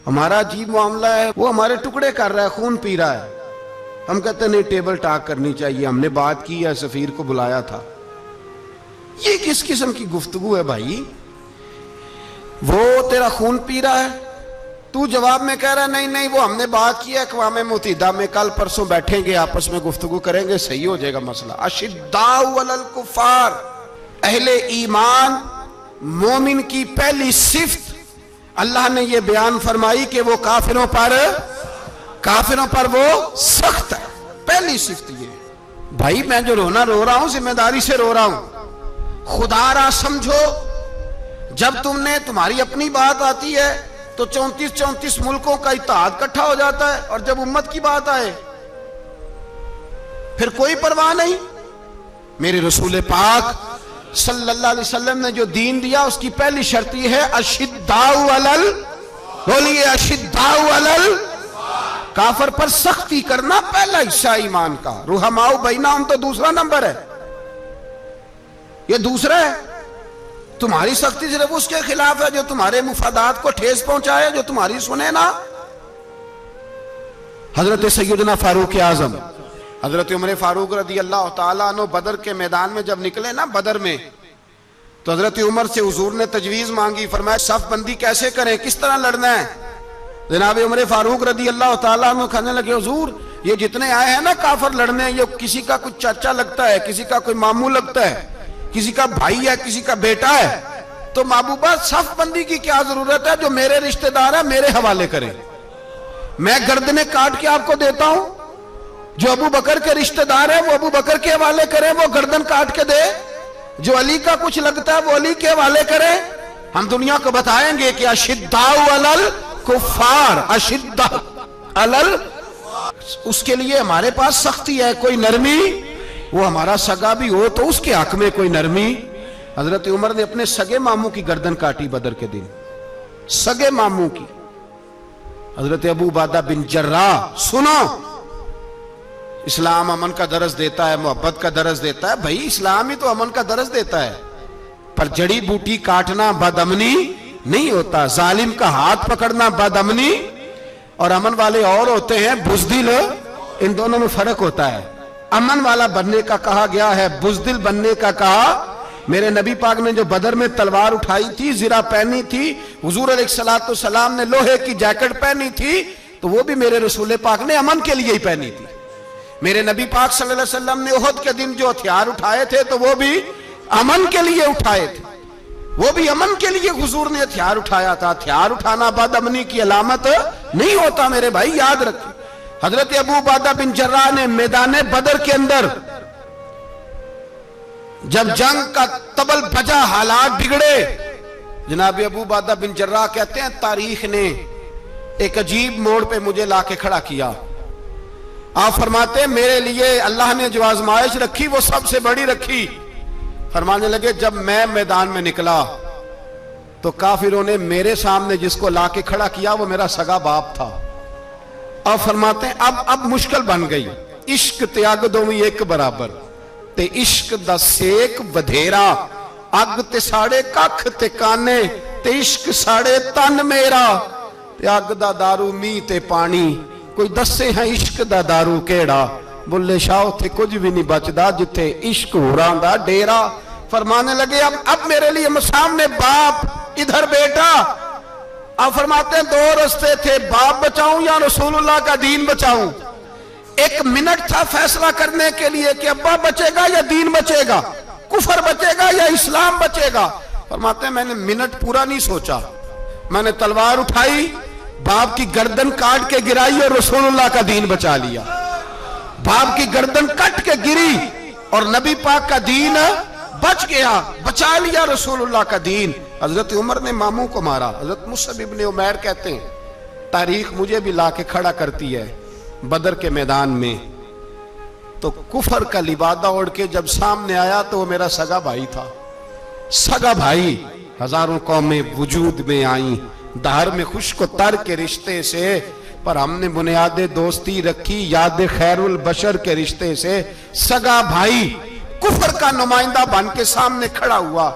हमारा अजीब मामला है, वो हमारे टुकड़े कर रहा है, खून पी रहा है। हम कहते नहीं टेबल टॉक करनी चाहिए, हमने बात की है, सफीर को बुलाया था। ये किस किस्म की गुफ्तगू है भाई? वो तेरा खून पी रहा है, तू जवाब में कह रहा है नहीं नहीं वो हमने बात की है अक़वाम मुत्तहिदा में, कल परसों बैठेंगे आपस में गुफ्तगू करेंगे, सही हो जाएगा मसला। अशिद्दाउ अलल कुफ़ार, अहले ईमान मोमिन की पहली सिफ्त अल्लाह ने यह बयान फरमाई कि वो काफिरों पर वो सख्त है। पहली सिफ्त ये। भाई मैं जो रोना रो रहा हूं जिम्मेदारी से रो रहा हूं। खुदारा समझो, जब तुम्हारी अपनी बात आती है तो 34 मुल्कों का इत्तेहाद इकट्ठा हो जाता है, और जब उम्मत की बात आए फिर कोई परवाह नहीं। मेरे रसूल पाक सल्लल्लाहु अलैहि वसल्लम ने जो दीन दिया उसकी पहली शर्त यह है अशिद्दाउ अलल, बोलिए अशिद्दाउ अलल काफर पर सख्ती करना पहला हिस्सा ईमान का। रुहमाउ बैनहुम तो दूसरा नंबर है, ये दूसरा है। तुम्हारी सख्ती सिर्फ उसके खिलाफ है जो तुम्हारे मुफादात को ठेस पहुंचाए, जो तुम्हारी सुने ना। हजरत सैयदना फारूक आजम हजरत उमर फारूक रदी अल्लाह ताला अन्हु बदर के मैदान में जब निकले ना बदर में, तो हजरत उमर से हुजूर ने तजवीज मांगी, फरमाया सफ बंदी कैसे करें, किस तरह लड़ना है। जनाब उमर फारूक रदी अल्लाह ताला अन्हु कहने लगे हुजूर ये जितने आए हैं ना काफर लड़ने, ये किसी का कुछ चाचा लगता है, किसी का कोई मामू लगता है, किसी का भाई है, किसी का बेटा है, तो महबूबा सफ बंदी की क्या जरूरत है, जो मेरे रिश्तेदार है मेरे हवाले करें, मैं गर्दने काट के आपको देता हूं। जो अबू बकर के रिश्तेदार है वो अबू बकर के हवाले करें, वो गर्दन काट के दे। जो अली का कुछ लगता है वो अली के हवाले करें। हम दुनिया को बताएंगे कि अशिद्दाउ अलल कुफ्फार, अशिद्दा अलल, उसके लिए हमारे पास सख्ती है, कोई नरमी। वो हमारा सगा भी हो तो उसके हक में कोई नरमी। हजरत उमर ने अपने सगे मामू की गर्दन काटी बदर के दिन, सगे मामू की। हजरत अबू उबादा बिन जर्राह, सुनो इस्लाम अमन का दरस देता है, मोहब्बत का दरस देता है। भाई इस्लाम ही तो अमन का दरस देता है, पर जड़ी बूटी काटना बदअमनी नहीं होता, जालिम का हाथ पकड़ना बदअमनी, और अमन वाले और होते हैं बुज़दिल, इन दोनों में फर्क होता है। अमन वाला बनने का कहा गया है, बुज़दिल बनने का कहा। मेरे नबी पाक ने जो बदर में तलवार उठाई थी, जिरा पहनी थी, हुजूर अलैहिस्सलातु सलाम ने लोहे की जैकेट पहनी थी, तो वो भी मेरे रसूल पाक ने अमन के लिए ही पहनी थी। मेरे नबी पाक सल्लल्लाहु अलैहि वसल्लम ने उहद के दिन जो हथियार उठाए थे तो वो भी अमन के लिए उठाए थे, वो भी अमन के लिए हुजूर ने हथियार उठाया था। हथियार उठाना बदअमनी की अलामत नहीं होता मेरे भाई, याद रखें। हजरत अबू उबादा बिन जर्राह ने मैदान बदर के अंदर जब जंग का तबल बजा, हालात बिगड़े, जनाब अबू उबादा बिन जर्राह कहते हैं तारीख ने एक अजीब मोड़ पे मुझे लाके खड़ा किया। आप फरमाते हैं मेरे लिए अल्लाह ने जो आजमाइश रखी वो सबसे बड़ी रखी। फरमाने लगे जब मैं मैदान में निकला तो काफिरों ने मेरे सामने जिसको लाके खड़ा किया वो मेरा सगा बाप था। अब फरमाते हैं अब मुश्किल बन गई, इश्क त्याग दोवी एक बराबर, ते इश्क दा सेक बधेरा, अग ते साड़े कख ते काने, ते इश्क साड़े तन मेरा, ते अग दा दारू मीह ते पानी, कोई दसे है इश्क दा दारू केड़ा, बुल्ले शाह उथे कुछ भी नहीं बचदा जिथे इश्क होरां दा डेरा। फरमाने लगे अब मेरे लिए सामने बाप, इधर बेटा। अब फरमाते हैं दो रास्ते थे, बाप बचाऊं या रसूलुल्लाह का दीन बचाऊं। एक मिनट था फैसला करने के लिए कि अब्बा बचेगा या दीन बचेगा, कुफर बचेगा या इस्लाम बचेगा। फरमाते हैं मैंने मिनट पूरा नहीं सोचा, मैंने तलवार उठाई, बाप की गर्दन काट के गिराई और रसूलुल्लाह का दीन बचा लिया। बाप की गर्दन कट के गिरी और नबी पाक का दीन बच गया, बचा लिया रसूलुल्लाह का दीन। हजरत उमर ने मामू को मारा। हजरत मुसअब इब्न उमैर कहते हैं तारीख मुझे भी लाके खड़ा करती है बदर के मैदान में, तो कुफर का लिबादा ओढ़ के जब सामने आया तो वो मेरा सगा भाई था। सगा भाई, हजारों कौमें वजूद में आई दहर में खुश्क तर के रिश्ते से, पर हमने बुनियादे दोस्ती रखी याद खैरुल बशर के रिश्ते से। सगा भाई कुफर का नुमाइंदा बन के सामने खड़ा हुआ।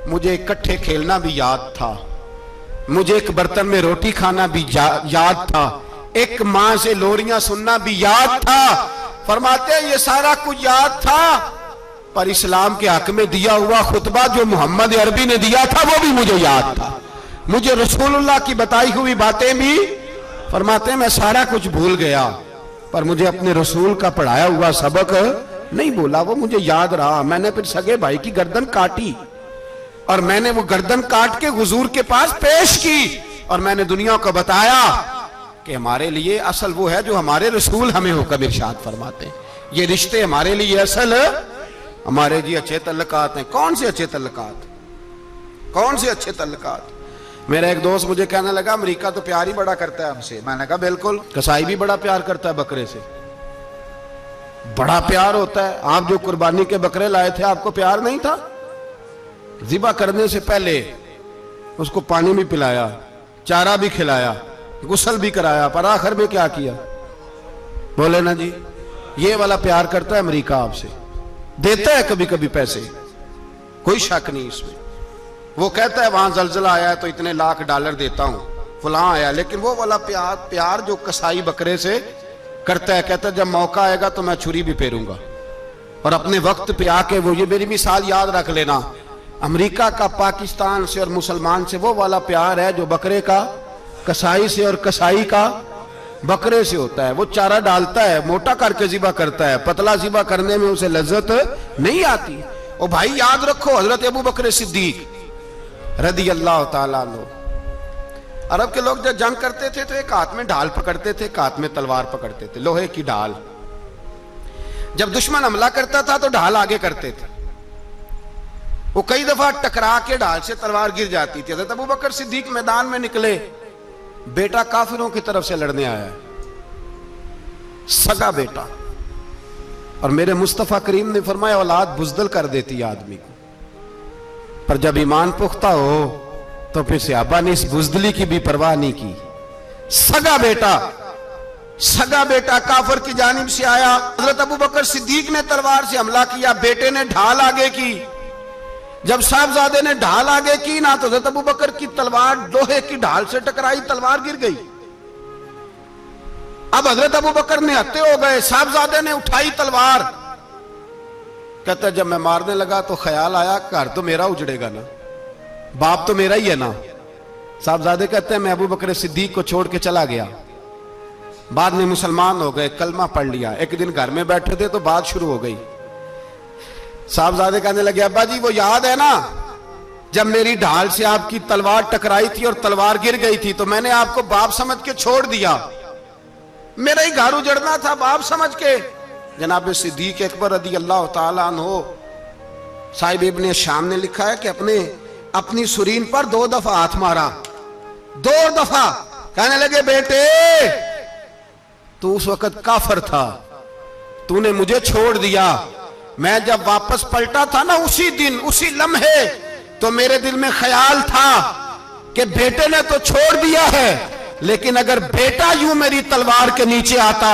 मुझे इकट्ठे खेलना भी याद था, मुझे एक बर्तन में रोटी खाना भी याद था, एक मां से लोरियां सुनना भी याद था। फरमाते हैं ये सारा कुछ याद था, पर इस्लाम के हक में दिया हुआ खुतबा जो मोहम्मद अरबी ने दिया था वो भी मुझे याद था। मुझे रसूलुल्लाह की बताई हुई बातें भी, फरमाते हैं मैं सारा कुछ भूल गया, पर मुझे अपने रसूल का पढ़ाया हुआ सबक नहीं भूला, वो मुझे याद रहा। मैंने फिर सगे भाई की गर्दन काटी और मैंने वो गर्दन काट के हुजूर के पास पेश की और मैंने दुनिया को बताया कि हमारे लिए असल वो है जो हमारे रसूल हमें हुक्म इरशाद फरमाते हैं। ये रिश्ते हमारे लिए असल, हमारे जी अच्छे तल्लुकात हैं। कौन से अच्छे तल्लुकात, कौन से अच्छे तल्लुकात? मेरा एक दोस्त मुझे कहने लगा अमेरिका तो प्यार ही बड़ा करता है हमसे। मैंने कहा बिल्कुल, कसाई भी बड़ा प्यार करता है बकरे से, बड़ा प्यार होता है। आप जो कुर्बानी के बकरे लाए थे आपको प्यार नहीं था? ज़िबा करने से पहले उसको पानी भी पिलाया, चारा भी खिलाया, गुस्ल भी कराया, पर आखिर में क्या किया? बोले ना जी, ये वाला प्यार करता है अमेरिका आपसे, देता है कभी कभी पैसे, कोई शक नहीं इसमें। वो कहता है वहां जलजला आया है तो इतने लाख डॉलर देता हूं, फलां आया, लेकिन वो वाला प्यार जो कसाई बकरे से करता है, कहता है जब मौका आएगा तो मैं छुरी भी फेरूंगा और अपने वक्त पे आके वो, ये मेरी मिसाल याद रख लेना, अमेरिका का पाकिस्तान से और मुसलमान से वो वाला प्यार है जो बकरे का कसाई से और कसाई का बकरे से होता है। वो चारा डालता है, मोटा करके ज़िबा करता है, पतला ज़िबा करने में उसे लज्जत नहीं आती। और भाई याद रखो, हजरत अबू बकर सिद्दीक रदी अल्लाह ताला अन्हु, अरब के लोग जब जंग करते थे तो एक हाथ में ढाल पकड़ते थे, एक हाथ में तलवार पकड़ते थे, लोहे की ढाल। जब दुश्मन हमला करता था तो ढाल आगे करते थे, वो कई दफा टकरा के ढाल से तलवार गिर जाती थी। हज़रत अबू बकर सिद्दीक मैदान में निकले, बेटा काफिरों की तरफ से लड़ने आया है, सगा बेटा, और मेरे मुस्तफा करीम ने फरमाया औलाद बुज़दिल कर देती है आदमी को, पर जब ईमान पुख्ता हो तो फिर सहाबा ने इस बुज़दिली की भी परवाह नहीं की। सगा बेटा काफिर की जानिब से आया, हज़रत अबू बकर सिद्दीक ने तलवार से हमला किया, बेटे ने ढाल आगे की। जब साहबजादे ने ढाल आगे की ना तो हज़रत अबू बकर की तलवार लोहे की ढाल से टकराई, तलवार गिर गई। अब हज़रत अबू बकर ने हत्ते हो गए, साहबजादे ने उठाई तलवार, कहता जब मैं मारने लगा तो ख्याल आया घर तो मेरा उजड़ेगा ना, बाप तो मेरा ही है ना। साहबजादे कहते हैं मैं अबू बकर सिद्दीक को छोड़ के चला गया, बाद में मुसलमान हो गए, कलमा पढ़ लिया। एक दिन घर में बैठे थे तो बात शुरू हो गई, साहबजादे कहने लगे अब्बा जी वो याद है ना जब मेरी ढाल से आपकी तलवार टकराई थी और तलवार गिर गई थी तो मैंने आपको बाप समझ के छोड़ दिया, मेरा ही घर उजड़ना था बाप समझ के। जनाब सिद्दीक अकबर रदी अल्लाह ताला अन्हु साहिब इब्ने शाम ने लिखा है कि अपनी सुरीन पर 2 दफा हाथ मारा, 2 दफा। कहने लगे बेटे तू उस वक्त काफिर था, तूने मुझे छोड़ दिया, मैं जब वापस पलटा था ना उसी दिन उसी लम्हे तो मेरे दिल में ख्याल था कि बेटे ने तो छोड़ दिया है, लेकिन अगर बेटा यूं मेरी तलवार के नीचे आता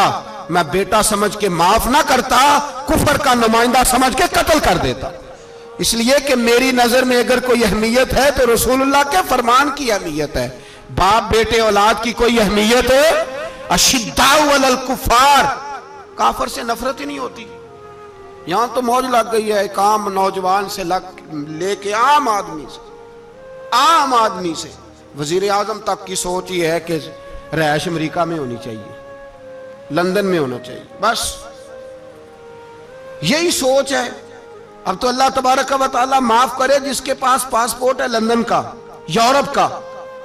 मैं बेटा समझ के माफ ना करता, कुफर का नुमाइंदा समझ के कत्ल कर देता। इसलिए कि मेरी नजर में अगर कोई अहमियत है तो रसूलुल्लाह के फरमान की अहमियत है, बाप बेटे औलाद की कोई अहमियत है। अशिद्दाउ अलल कुफार, काफिर से नफरत ही नहीं होती। यहां तो मौज लग गई है, एक आम नौजवान से लेके आम आदमी से वजीर आजम तक की सोच ये है कि रहायश अमेरिका में होनी चाहिए, लंदन में होना चाहिए, बस यही सोच है। अब तो अल्लाह तबारक व तआला माफ करे जिसके पास पासपोर्ट है लंदन का, यूरोप का,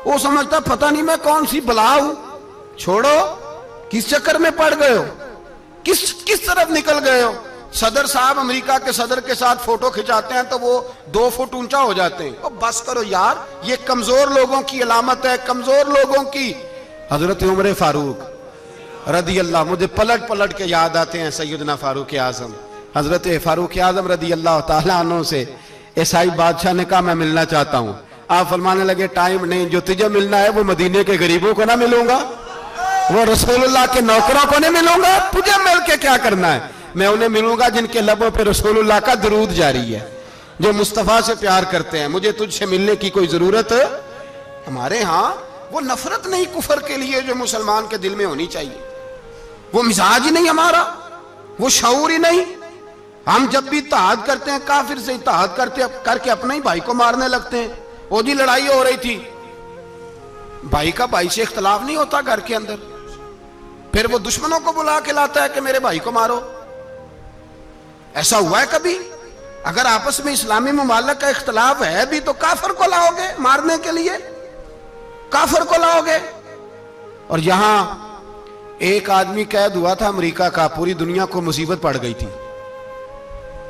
वो समझता पता नहीं मैं कौन सी बला हूं। छोड़ो, किस चक्कर में पड़ गए हो, किस तरफ निकल गए हो। सदर साहब अमेरिका के सदर के साथ फोटो खिंचाते हैं तो वो 2 फुट ऊंचा हो जाते हैं। और बस करो यार, ये कमजोर लोगों की अलामत है, कमजोर लोगों की। हजरत उमर फारूक रदी अल्लाह, मुझे पलट पलट के याद आते हैं सैयदना फारूक आजम, हजरत फारूक आजम रदी अल्लाह ताला अन्हु से ईसाई बादशाह ने कहा मैं मिलना चाहता हूं। आप फरमाने लगे टाइम नहीं, जो तुझे मिलना है वो मदीने के गरीबों को ना मिलूंगा, वो रसूलुल्लाह के नौकरों को नहीं मिलूंगा, तुझे मिल के क्या करना है। मैं उन्हें मिलूंगा जिनके लबों पे रसूलुल्लाह का दरूद जारी है, जो मुस्तफा से प्यार करते हैं। मुझे तुझसे मिलने की कोई जरूरत हमारे यहां वो नफरत नहीं कुफर के लिए जो मुसलमान के दिल में होनी चाहिए, वो मिजाज ही नहीं हमारा, वो शऊर ही नहीं। हम जब भी इत्तेहाद करते हैं काफिर से इत्तेहाद करके अपने ही भाई को मारने लगते हैं। वो जी लड़ाई हो रही थी, भाई का भाई से इख्तलाफ नहीं होता घर के अंदर, फिर वो दुश्मनों को बुला के लाता है कि मेरे भाई को मारो। ऐसा हुआ है कभी? अगर आपस में इस्लामी मुमालिक का इख्तलाफ है भी तो काफिर को लाओगे मारने के लिए, काफिर को लाओगे। और यहां एक आदमी कैद हुआ था अमेरिका का, पूरी दुनिया को मुसीबत पड़ गई थी।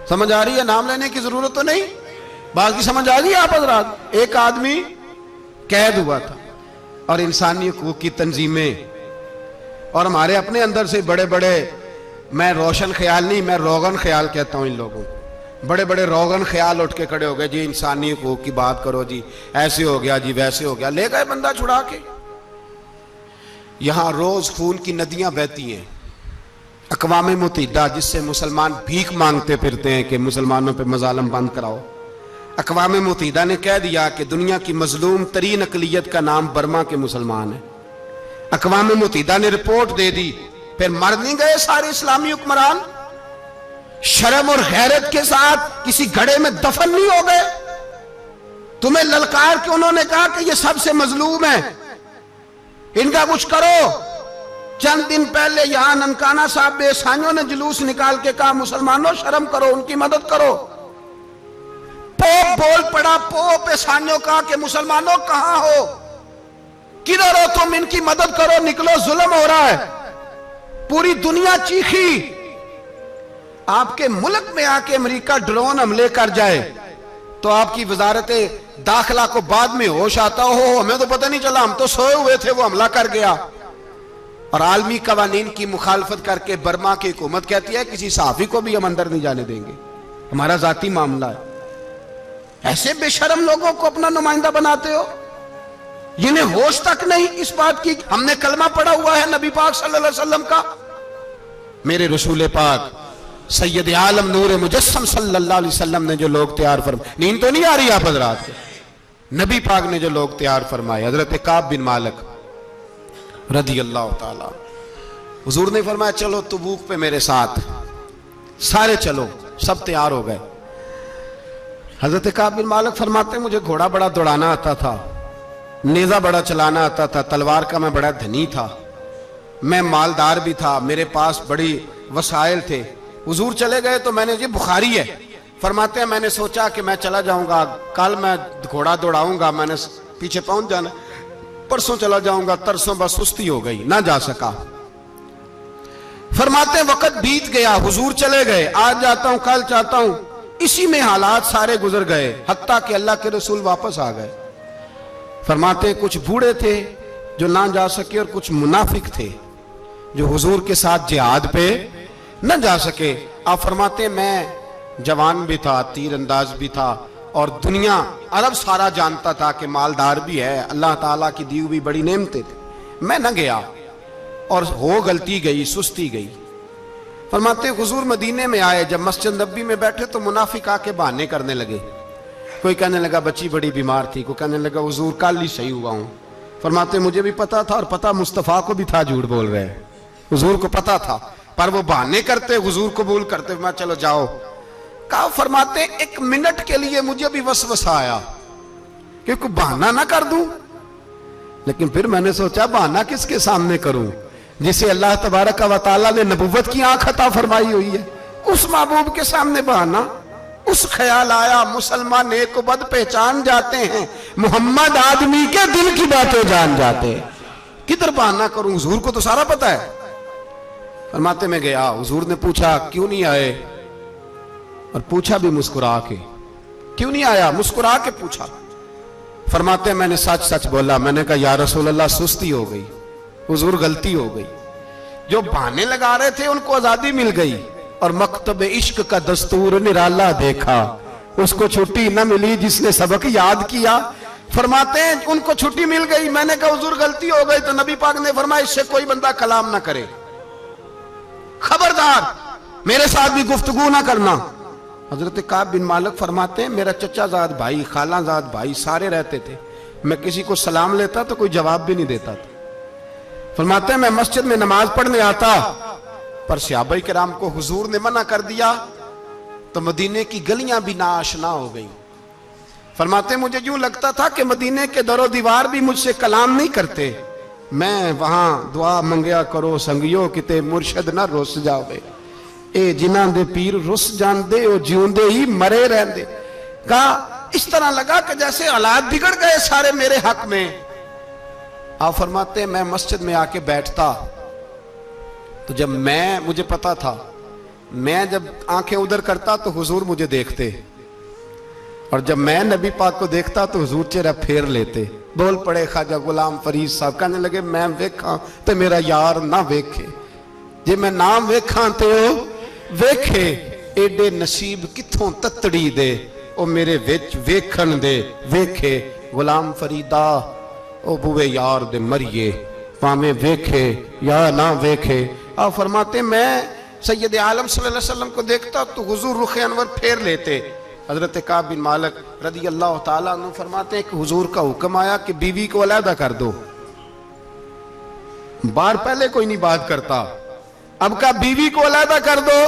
समझ आ रही है? नाम लेने की जरूरत तो नहीं, बात की समझ आ गई आप हज़रात? एक आदमी कैद हुआ था और इंसानी हकूक की तंजीमें और हमारे अपने अंदर से बड़े बड़े, मैं रोशन ख्याल नहीं, मैं रोगन ख्याल कहता हूं इन लोगों को, बड़े बड़े रोगन ख्याल उठ के खड़े हो गए जी, इंसानी हकूक की बात करो जी, ऐसे हो गया जी, वैसे हो गया। ले गए बंदा छुड़ा के। यहां रोज खून की नदियां बहती हैं। अक़वाम मुत्तहिदा जिससे मुसलमान भीख मांगते फिरते हैं कि मुसलमानों पे मजालम बंद कराओ, अक़वाम मुत्तहिदा ने कह दिया कि दुनिया की मजलूम तरीन अक़लियत का नाम बर्मा के मुसलमान है। अक़वाम मुत्तहिदा ने रिपोर्ट दे दी, फिर मर नहीं गए सारे इस्लामी हुक्मरान? शर्म और गैरत के साथ किसी घड़े में दफन नहीं हो गए? तुम्हें ललकार के उन्होंने कहा कि ये सबसे मजलूम है, इनका कुछ करो। चंद दिन पहले यहां ननकाना साहब बेसानियों ने जुलूस निकाल के कहा मुसलमानों शर्म करो, उनकी मदद करो। पोप बोल पड़ा, पोप बेसानियों कहा कि मुसलमानों कहां हो, किधर हो तुम, इनकी मदद करो, निकलो, जुल्म हो रहा है। पूरी दुनिया चीखी। आपके मुल्क में आके अमेरिका ड्रोन हमले कर जाए तो आपकी वजारत दाखिला को बाद में होश आता हो, हमें तो पता नहीं चला, हम तो सोए हुए थे, वो हमला कर गया। और आलमी कवानीन की मुखालफत करके बर्मा की हुकूमत कहती है किसी सहाफी को भी हम अंदर नहीं जाने देंगे, हमारा जाती मामला है। ऐसे बेशरम लोगों को अपना नुमाइंदा बनाते हो, जिन्हें होश तक नहीं इस बात की। हमने कलमा पढ़ा हुआ है नबी पाक सल्लल्लाहु अलैहि वसल्लम का, मेरे रसूल पाक सैयद आलम नूर मुजस्सम सल्लल्लाहु अलैहि वसल्लम ने जो लोग तैयार फरमाए, नींद तो नहीं आ रही आप हजरात? नबी पाक ने जो लोग तैयार फरमाए, हजरत काब बिन मालिक रदी अल्लाह ताला, हुजूर ने फरमाया चलो तबूक पे मेरे साथ, सारे चलो, सब तैयार हो गए। हजरत काब बिन मालिक फरमाते मुझे घोड़ा बड़ा दौड़ाना आता था, नेजा बड़ा चलाना आता था, तलवार का मैं बड़ा धनी था, मैं मालदार भी था, मेरे पास बड़ी वसाइल थे। हुजूर चले गए तो मैंने, जी बुखारी है, फरमाते हैं मैंने सोचा कि मैं चला जाऊंगा, कल मैं घोड़ा दौड़ाऊंगा, मैंने पीछे पहुंच जाना, परसों चला जाऊंगा, तरसों बस सुस्ती हो गई, ना जा सका। फरमाते वक्त बीत गया, हुजूर चले गए, आज जाता हूं, कल चाहता हूं, इसी में हालात सारे गुजर गए, हत्ता कि अल्लाह के रसूल वापस आ गए। फरमाते कुछ बूढ़े थे जो ना जा सके और कुछ मुनाफिक थे जो हुजूर के साथ जिहाद पे न जा सके। आप फरमाते मैं जवान भी था, तीर अंदाज भी था, और दुनिया अरब सारा जानता था कि मालदार भी है, अल्लाह ताला की दी हुई बड़ी नेमतें थी, मैं न गया और हो गलती गई, सुस्ती गई। फरमाते हुजूर मदीने में आए, जब मस्जिद नबी में बैठे तो मुनाफिक आके बहाने करने लगे। कोई कहने लगा बच्ची बड़ी बीमार थी, कोई कहने लगा हुजूर कल ही सही हुआ हूं। फरमाते मुझे भी पता था और पता मुस्तफा को भी था झूठ बोल रहे हैं, हुजूर को पता था, पर वो बहाने करते, हुजूर कबूल करते, मैं चलो जाओ। कहा फरमाते एक मिनट के लिए मुझे भी वसवसा आया कि कोई बहाना ना कर दूं, लेकिन फिर मैंने सोचा बहाना किसके सामने करूं, जिसे अल्लाह तबारक व तआला ने नबुव्वत की आंख अता फरमाई हुई है, उस महबूब के सामने बहाना। उस ख्याल आया मुसलमान नेक बद पहचान जाते हैं, मोहम्मद आदमी के दिल की बातें जान जाते हैं, किधर बहाना करूं, हुजूर को तो सारा पता है। फरमाते में गया, हुजूर ने पूछा क्यों नहीं आए, और पूछा भी मुस्कुरा के, क्यों नहीं आया, मुस्कुरा के पूछा। फरमाते मैंने सच सच बोला, मैंने कहा या रसूल अल्लाह सुस्ती हो गई, हुजूर गलती हो गई। जो बहाने लगा रहे थे उनको आजादी मिल गई, और मकतब इश्क का दस्तूर निराला देखा, उसको छुट्टी न मिली जिसने सबक याद किया। फरमाते हैं उनको छुट्टी मिल गई, मैंने कहा हुजूर गलती हो गई, तो नबी पाक ने फरमाया इससे कोई बंदा कलाम ना करे, खबरदार मेरे साथ भी गुफ्तगू ना करना। हजरत काब बिन मालिक फरमाते हैं मेरा चचाजाद भाई, खालाजाद भाई सारे रहते थे, मैं किसी को सलाम लेता तो कोई जवाब भी नहीं देता था। फरमाते हैं मैं मस्जिद में नमाज पढ़ने आता, पर सहाबा किराम को हुजूर ने मना कर दिया तो मदीने की गलियां भी नाआशना हो गई। फरमाते मुझे यूं लगता था कि मदीने के दरो दीवार भी मुझसे कलाम नहीं करते। मैं वहां दुआ मंगया करो संगियो किते मुर्शद ना रुस जावे, ए जिन्हां दे पीर रुस जांदे ओ जिउंदे ही मरे रहंदे। कहा इस तरह लगा कि जैसे हालात बिगड़ गए सारे मेरे हक में। आप फरमाते मैं मस्जिद में आके बैठता तो जब मुझे पता था मैं जब आंखें उधर करता तो हुजूर मुझे देखते, और जब मैं नबी पाक को देखता तो हुजूर चेहरा फेर लेते। बोल पड़े ख्वाजा गुलाम फरीद साहब, कहने लगे मैं वेखा तो मेरा यार ना वेखे, जे मैं ना वेखा तो वेखे। एडे नसीब किथों ततड़ी दे ओ मेरे विच वेखन दे वेखे। गुलाम फरीदा ओ बुए यार दे मरिए भावे वेखे या ना वेखे। आप फरमाते मैं सैयद आलम सल्लल्लाहु अलैहि वसल्लम को देखता तो हुजूर रुख अनवर फेर लेते। हजरत काब बिन मालिक रदी अल्लाह ताला अन्हु फरमाते हैं कि हुजूर का हुक्म आया कि बीवी को अलहदा कर दो। बार पहले कोई नहीं बात करता, अब का बीवी को अलहदा कर दो।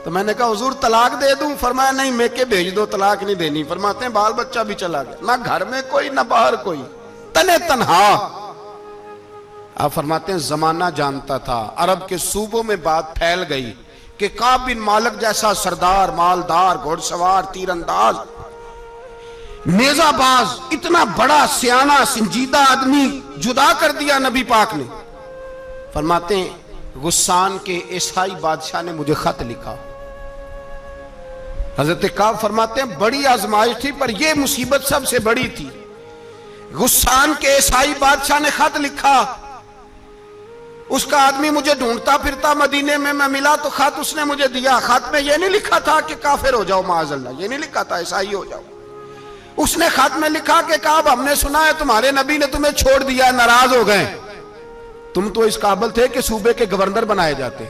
तो मैंने कहा हुजूर तलाक दे दूं? फरमाया नहीं मेके भेज दो, तलाक नहीं देनी। फरमाते हैं बाल बच्चा भी चला गया, ना घर में कोई ना बाहर कोई, तने तन्हा। आप फरमाते हैं जमाना जानता था, अरब के सूबों में बात फैल गई कि काब बिन मालिक जैसा सरदार, मालदार, घुड़सवार, तीरंदाज, नेजाबाज, इतना बड़ा सियाना संजीदा आदमी जुदा कर दिया नबी पाक ने। फरमाते हैं गुस्सान के ईसाई बादशाह ने मुझे खत लिखा। हजरत काब फरमाते हैं बड़ी आजमाइश थी, पर यह मुसीबत सबसे बड़ी थी। गुस्सान के ईसाई बादशाह ने खत लिखा, उसका आदमी मुझे ढूंढता फिरता मदीने में, मैं मिला तो खत उसने मुझे दिया। खत में यह नहीं लिखा था कि काफिर हो जाओ माअज़ल्लाह, ये नहीं लिखा था ईसाई हो जाओ। उसने खत में लिखा कि काब हमने सुना है तुम्हारे नबी ने तुम्हें छोड़ दिया, नाराज हो गए। तुम तो इस काबिल थे कि सूबे के गवर्नर बनाए जाते,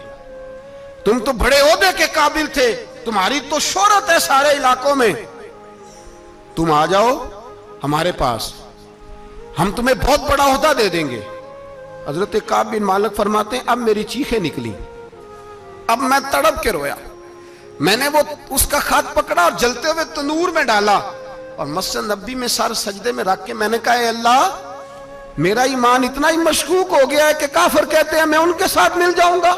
तुम तो बड़े ओहदे के काबिल थे, तुम्हारी तो शोहरत है सारे इलाकों में, तुम आ जाओ हमारे पास, हम तुम्हें बहुत बड़ा ओहदा दे देंगे। हजरत काब बिन मालिक फरमाते हैं अब मेरी चीखें निकली, अब मैं तड़प के रोया। मैंने वो उसका खत पकड़ा और जलते हुए तनूर में डाला और मस्जिद नबी में सर सजदे में रख के मैंने कहा अल्लाह मेरा ईमान इतना ही मशकूक हो गया है कि काफिर कहते हैं मैं उनके साथ मिल जाऊंगा।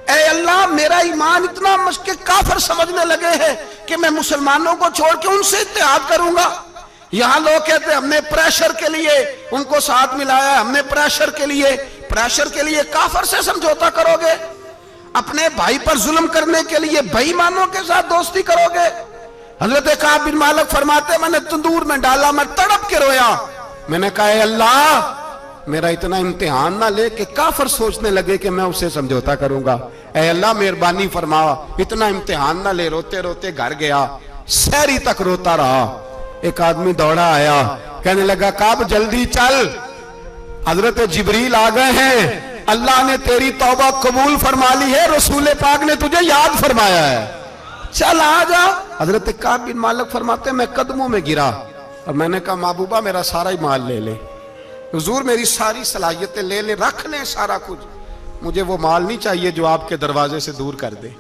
ऐ अल्लाह मेरा ईमान इतना मशके काफिर समझने लगे हैं कि मैं मुसलमानों को छोड़ के उनसे इत्तेहाद करूंगा। यहां लोग कहते हैं हमने प्रेशर के लिए उनको साथ मिलाया, हमने प्रेशर के लिए काफिर से समझौता करोगे, अपने भाई पर जुल्म करने के लिए बेईमानों के साथ दोस्ती करोगे। हजरत काब बिन मालिक फरमाते मैंने तंदूर में डाला, मैं तड़प के रोया। मैंने कहा अल्लाह मेरा इतना इम्तिहान ना ले कि काफिर सोचने लगे कि मैं उससे समझौता करूंगा। ऐ अल्लाह मेहरबानी फरमा, इतना इम्तिहान ना ले। रोते रोते घर गया, सहरी तक रोता रहा। एक आदमी दौड़ा आया, कहने लगा काब जल्दी चल, हजरत जिब्रील आ गए हैं, अल्लाह ने तेरी तौबा कबूल फरमा ली है, रसूल पाक ने तुझे याद फरमाया है, चल आ जा। हजरत काब बिन मालिक फरमाते मैं कदमों में गिरा और मैंने कहा महबूबा मेरा सारा ही माल ले ले, हुजूर मेरी सारी सलाहियतें ले ले, रख ले सारा कुछ, मुझे वो माल नहीं चाहिए जो आपके दरवाजे से दूर कर दे।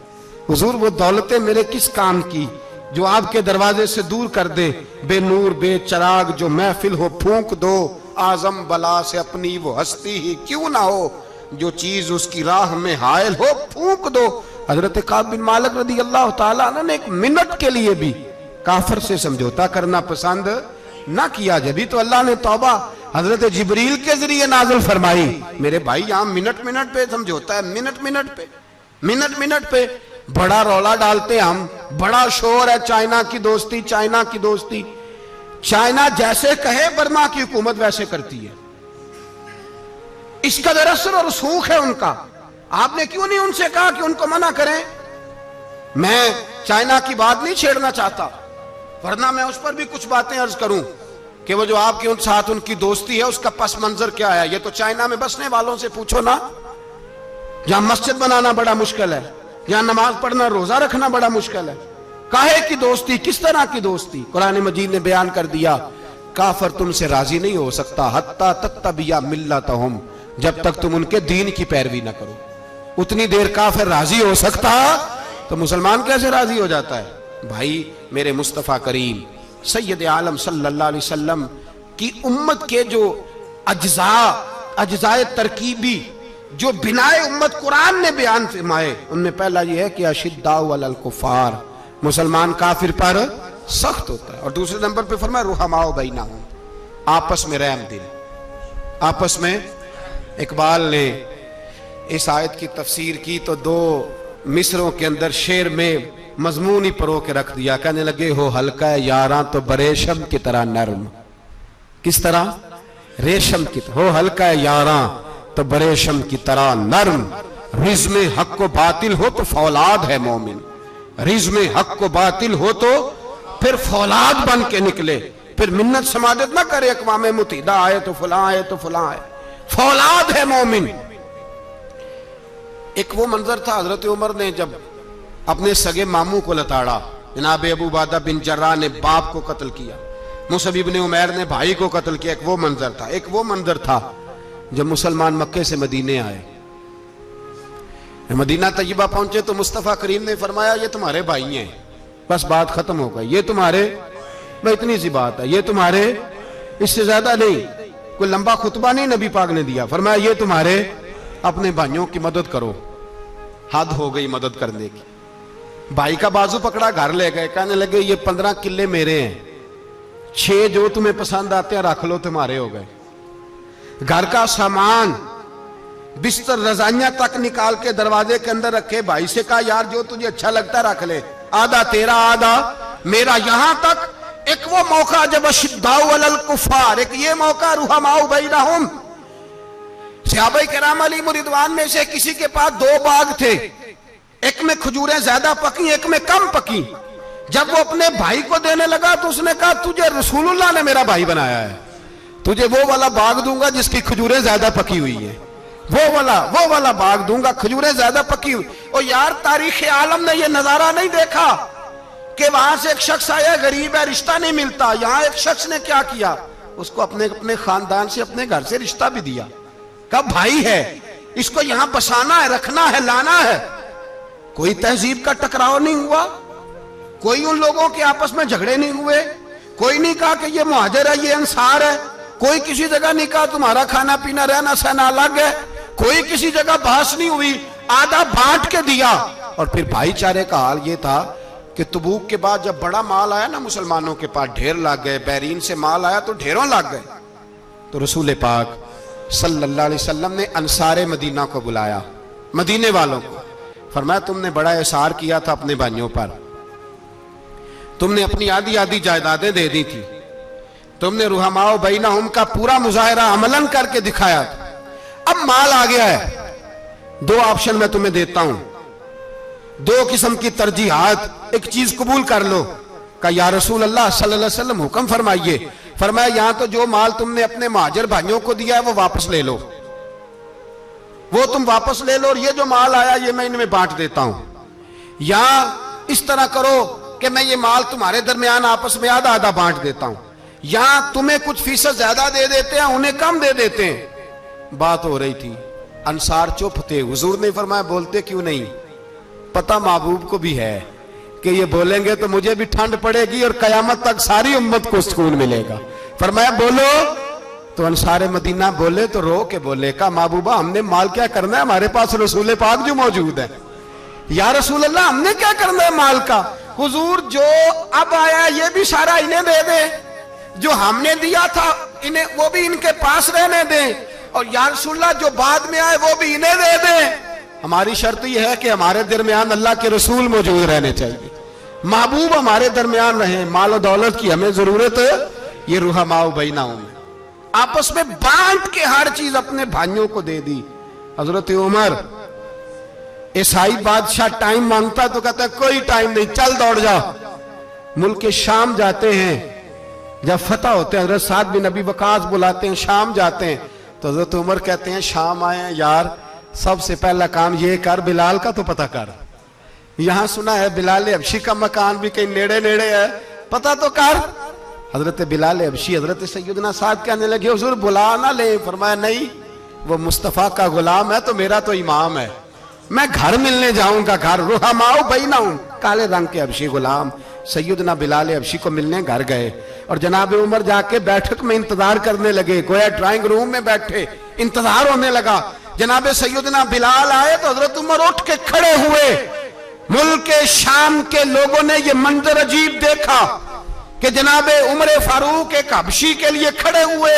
हुजूर वो दौलतें मेरे किस काम की जो आपके दरवाजे से दूर कर दे। बेनूर बेचराग जो महफिल हो फूंक दो, आजम बला से अपनी वो हस्ती ही क्यों ना हो, जो चीज उसकी राह में हायल हो फूंक दो। हजरत काब बिन मालिक रदी अल्लाह ताला अन्हु ने एक मिनट के लिए भी काफिर से समझौता करना पसंद ना किया। जब तो अल्लाह ने तौबा हजरत जिब्रील के जरिए नाज़िल फरमाई। मेरे भाई यहाँ मिनट मिनट पे समझौता है, मिनट मिनट पे बड़ा रौला डालते हम, बड़ा शोर है चाइना की दोस्ती, चाइना की दोस्ती। चाइना जैसे कहे बर्मा की हुकूमत वैसे करती है, इसका असर और सूख है उनका। आपने क्यों नहीं उनसे कहा कि उनको मना करें? मैं चाइना की बात नहीं छेड़ना चाहता, वरना मैं उस पर भी कुछ बातें अर्ज करूं कि वो जो आपके उन साथ उनकी दोस्ती है उसका पस मंजर क्या है। ये तो चाइना में बसने वालों से पूछो ना, जहां मस्जिद बनाना बड़ा मुश्किल है, जहां नमाज पढ़ना रोजा रखना बड़ा मुश्किल है। काहे की दोस्ती, किस तरह की दोस्ती? कुरान मजीद ने बयान कर दिया काफर तुमसे राजी नहीं हो सकता हत्ता तत्तबिया मिल्लतहुम, जब तक तुम उनके दीन की पैरवी ना करो। उतनी देर काफिर राजी हो सकता तो मुसलमान कैसे राजी हो जाता है। भाई मेरे मुस्तफ़ा करीम सैयद आलम सल्लल्लाहु अलैहि वसल्लम की उम्मत के जो अज्जाए तरकीबी जो बिनाए उम्मत कुरान ने बयान फरमाए, उनमें पहला यह है कि अशिद्दाउ अलल कुफार, मुसलमान काफिर पर सख्त होता है। और दूसरे नंबर पे फरमाया रुहमाओ बैनहुम, आपस में रहम दिल, आपस में। इकबाल ने इस आयत की तफसीर की तो 2 मिसरों के अंदर शेर में मजमून ही परो के रख दिया। कहने लगे हो हल्का यारां तो बरेशम की तरह नरम। किस तरह? रेशम की तरह। हो हल्का यारां तो बरेशम की तरह नरम, रिज में हक को बातिल हो तो फौलाद है मोमिन, रिज में हक को बातिल हो तो फिर फौलाद बन के निकले, फिर मिन्नत समादत ना करे अक़वाम मुत्तहिदा आए तो फलां आए तो फलां आए, फौलाद है मोमिन। एक वो मंजर था हजरत उमर ने जब अपने सगे मामू को लताड़ा, जनाब अबू उबादा बिन जर्राह ने बाप को कत्ल किया, मुसअब इब्न उमैर ने भाई को कत्ल किया। एक वो मंजर था। एक वो मंजर था जब मुसलमान मक्के से मदीने आए, मदीना तैयबा पहुंचे तो मुस्तफ़ा करीम ने फरमाया ये तुम्हारे भाई हैं, बस बात खत्म हो गई। ये तुम्हारे, भाई इतनी सी बात है, ये तुम्हारे, इससे ज्यादा नहीं। कोई लंबा खुतबा नहीं नबी पाक ने दिया। फरमाया ये तुम्हारे, अपने भाइयों की मदद करो। हद हो गई मदद करने की। भाई का बाजू पकड़ा, घर ले गए, कहने लगे ये 15 किले मेरे हैं, 6 जो तुम्हें पसंद आते हैं रख लो, तुम्हारे हो गए। घर का सामान बिस्तर रजाइयां तक निकाल के दरवाजे के अंदर रखे। भाई से कहा यार जो तुझे अच्छा लगता है रख ले, आधा तेरा आधा मेरा। यहां तक एक वो मौका जब अशिद्दाउ अलल कुफार, एक ये मौका रुहमाउ बैनहुम। सहाबाए किराम अलैहिम रिदवान में से किसी के पास 2 बाग थे, एक में खजूरें ज्यादा पकी, एक में कम पकी। जब वो अपने भाई को देने लगा तो उसने कहा तुझे रसूलुल्लाह ने मेरा भाई बनाया है, तुझे वो वाला बाग दूंगा जिसकी खजूरें ज्यादा पकी हुई है, वो वाला बाग दूंगा, खजूरें ज्यादा पकी हुई। और यार तारीख आलम ने ये नजारा नहीं देखा कि वहां से एक शख्स आया, गरीब है, रिश्ता नहीं मिलता। यहां एक शख्स ने क्या किया, उसको अपने खानदान से, अपने घर से रिश्ता भी दिया। कब भाई है, इसको यहां बसाना है, रखना है, लाना है। कोई तहजीब का टकराव नहीं हुआ, कोई उन लोगों के आपस में झगड़े नहीं हुए, कोई नहीं कहा कि ये मुहाजिर है, ये अंसार है, कोई किसी जगह नहीं कहा तुम्हारा खाना पीना रहना सहना अलग है, कोई किसी जगह बहस नहीं हुई, आधा बांट के दिया। और फिर भाईचारे का हाल ये था कि तबूक के बाद जब बड़ा माल आया ना मुसलमानों के पास, ढेर लग गए, बैरीन से माल आया तो ढेरों लग गए। तो रसूल पाक सल्लल्लाहु अलैहि वसल्लम ने अंसारे मदीना को बुलाया, मदीने वालों को। फरमाया तुमने बड़ा एहसार किया था अपने भाइयों पर, तुमने अपनी आधी आधी जायदादें दे दी थी, तुमने रुहमाओ बैनहुम का पूरा मुजाहिरा अमलन करके दिखाया था। अब माल आ गया है, 2 ऑप्शन मैं तुम्हें देता हूं, 2 किस्म की तरजीहात, एक चीज कबूल कर लो। का या रसूल अल्लाह सल्लल्लाहु अलैहि वसल्लम हुक्म फरमाइए। फरमाया यहां तो जो माल तुमने अपने महाजिर भाइयों को दिया है वो वापस ले लो, वो तुम वापस ले लो, और ये जो माल आया ये मैं इनमें बांट देता हूं। या इस तरह करो कि मैं ये माल तुम्हारे दरमियान आपस में आधा आधा बांट देता हूं, या तुम्हें कुछ फीसद ज्यादा दे देते हैं, उन्हें कम दे देते हैं। बात हो रही थी, अंसार चुप थे। हुजूर ने फरमाया बोलते क्यों नहीं, पता महबूब को भी है कि ये बोलेंगे तो मुझे भी ठंड पड़ेगी और कयामत तक सारी उम्मत को सुकून मिलेगा। फरमाया बोलो। तो अंसारे मदीना बोले तो रो के बोले, का महबूबा हमने माल क्या करना है, हमारे पास रसूल पाक जो मौजूद है। या रसूल अल्लाह हमने क्या करना है माल का। हुजूर जो अब आया ये भी सारा इन्हें दे दे, जो हमने दिया था इन्हें वो भी इनके पास रहने दें, और या रसूल अल्लाह जो बाद में आए वो भी इन्हें दे दें। हमारी शर्त यह है कि हमारे दरमियान अल्लाह के रसूल मौजूद रहने चाहिए, महबूब हमारे दरमियान रहे, माल और दौलत की हमें जरूरत है। ये रुहमाओ बैनहुम आपस में बांट के हर चीज अपने भाइयों को दे दी। हजरत उमर, ईसाई बादशाह टाइम मांगता तो कहता कोई टाइम नहीं, चल दौड़ जाओ। मुल्क शाम जाते हैं, जब फतह होते हैं, हजरत साद बिन नबी वकास बुलाते हैं, शाम जाते हैं। तो हजरत उमर कहते हैं शाम आए हैं यार, सबसे पहला काम ये कर, बिलाल का तो पता कर। यहां सुना है बिलाल हबशी का मकान भी कहीं नेड़े नेड़े है, पता तो कर। हजरत बिलाल हबशी हजरत सैयदना साद कहने लगे हुजूर बुला ना ले। फरमाया नहीं, वो मुस्तफ़ा का गुलाम है तो मेरा तो इमाम है। मैं घर मिलने जाऊंगा, घर रुहमाओ बैना हूं। काले रंग के हबशी गुलाम सैयदना बिलाल हबशी को मिलने घर गए और जनाब उमर जाके बैठक में इंतजार करने लगे, गोया ड्राइंग रूम में बैठे इंतजार होने लगा। जनाब सैयदना बिलाल आए तो हजरत उमर उठ के खड़े हुए। मुल्क शाम के लोगों ने यह मंजर अजीब देखा कि जनाब उमर फारूक एक हबशी के लिए खड़े हुए,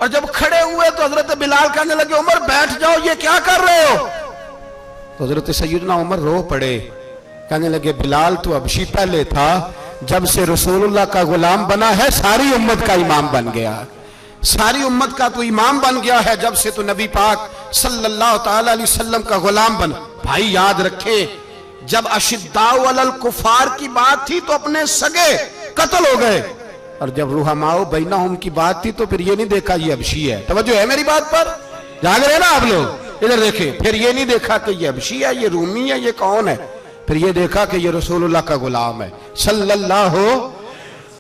और जब खड़े हुए तो हजरत बिलाल कहने लगे उमर बैठ जाओ, ये क्या कर रहे हो? तो हजरत सैयदना उमर रो पड़े, कहने लगे बिलाल तो हबशी पहले था, जब से रसूलुल्लाह का गुलाम बना है सारी उम्मत का इमाम बन गया, सारी उम्मत का तो इमाम बन गया है जब से तो नबी पाक सल्लल्लाहु ताला अलैहि वसल्लम का गुलाम बना। भाई याद रखे, जब अशिद्दाउ अलल कुफार की बात थी तो अपने सगे कत्ल हो गए, और जब रुहमाओ बैनहुम की बात थी तो फिर ये नहीं देखा ये हबशी है। तवज्जो है मेरी बात पर? जाग रहे ना आप लोग? इधर देखे, फिर ये नहीं देखा कि ये हबशी है, ये रूमी है, ये कौन है, फिर ये देखा कि ये रसूलुल्लाह का गुलाम है सल्लल्लाहु